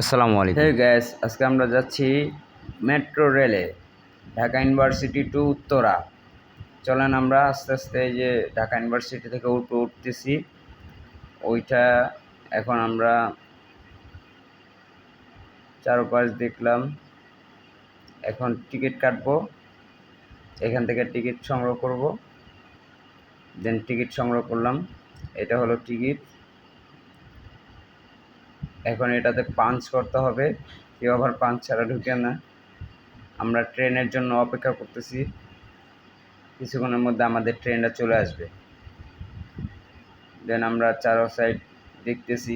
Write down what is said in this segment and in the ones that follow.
আসসালামু আলাইকুম। হে গ্যাস, আজকে আমরা যাচ্ছি মেট্রো রেলে ঢাকা ইউনিভার্সিটি টু উত্তরা। চলেন আমরা আস্তে আস্তে এই যে ঢাকা ইউনিভার্সিটি থেকে উঠতেছি ওইটা। এখন আমরা চারপাশ দেখলাম, এখন টিকিট কাটবো, এখান থেকে টিকিট সংগ্রহ করব। দেন টিকিট সংগ্রহ করলাম, এটা হলো টিকিট। এখন এটাতে পাঞ্চ করতে হবে, কেউ আবার পাঞ্চ ছাড়া ঢুকে না। আমরা ট্রেনের জন্য অপেক্ষা করতেছি, কিছুক্ষণের মধ্যে আমাদের ট্রেনটা চলে আসবে। দেন আমরা চারো সাইড দেখতেছি,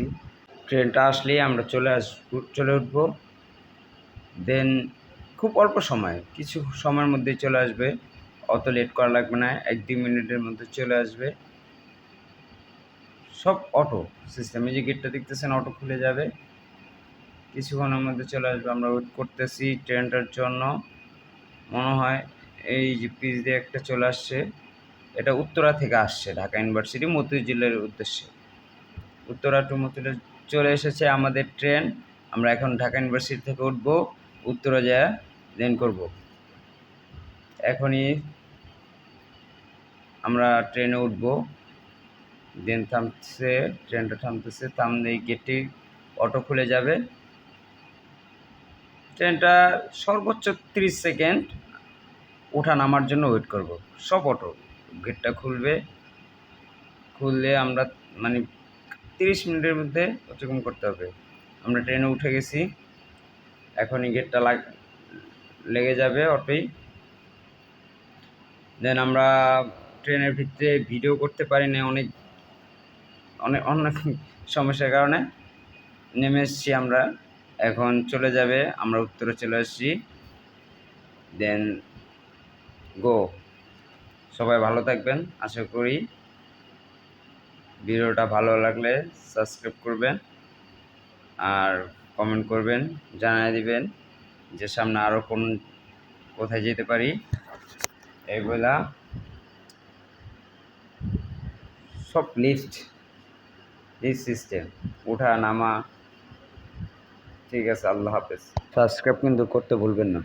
ট্রেনটা আসলেই আমরা চলে উঠবো। দেন খুব অল্প সময়, কিছু সময়ের মধ্যেই চলে আসবে, অত লেট করা লাগবে না, 1-2 মিনিটের মধ্যে চলে আসবে। সব অটো সিস্টেম, এই যে গেটটা দেখতেছেন, অটো খুলে যাবে, কিছুক্ষণের মধ্যে চলে আসবে। আমরা ওয়েট করতেছি ট্রেনটার জন্য। মনে হয় এই যে পিচ দিয়ে একটা চলে আসছে, এটা উত্তরা থেকে আসছে ঢাকা ইউনিভার্সিটি মতিঝিলের উদ্দেশ্যে। উত্তরা টু মতিঝিল চলে এসেছে আমাদের ট্রেন। আমরা এখন ঢাকা ইউনিভার্সিটি থেকে উঠবো, উত্তরা যায় দেন করব। এখনই আমরা ট্রেনে উঠবো, দেন থামছে, ট্রেনটা থামতেছে, থামলেই গেটটি অটো খুলে যাবে। ট্রেনটা সর্বোচ্চ 30 সেকেন্ড ওঠা নামার জন্য ওয়েট করব। সব অটো গেটটা খুলবে, খুললে আমরা মানে 30 মিনিটের মধ্যে অতিক্রম করতে হবে। আমরা ট্রেনে উঠে গেছি, এখনই গেটটা লেগে যাবে অটোই। দেন আমরা ট্রেনের ভিতরে ভিডিও করতে পারি না, অনেক অনেক অনেক সমস্যার কারণে নেমে এসেছি আমরা। এখন চলে যাবে, আমরা উত্তরে চলে আসছি। দেন গো। সবাই ভালো থাকবেন, আশা করি ভিডিওটা ভালো লাগলে সাবস্ক্রাইব করবেন আর কমেন্ট করবেন, জানিয়ে দিবেন যে সামনে আরও কোথায় যেতে পারি। এগুলা সব লিফট সিস্টেম, ওঠা নামা। ঠিক আছে, আল্লাহ হাফেজ। সাবস্ক্রাইব কিন্তু করতে ভুলবেন না।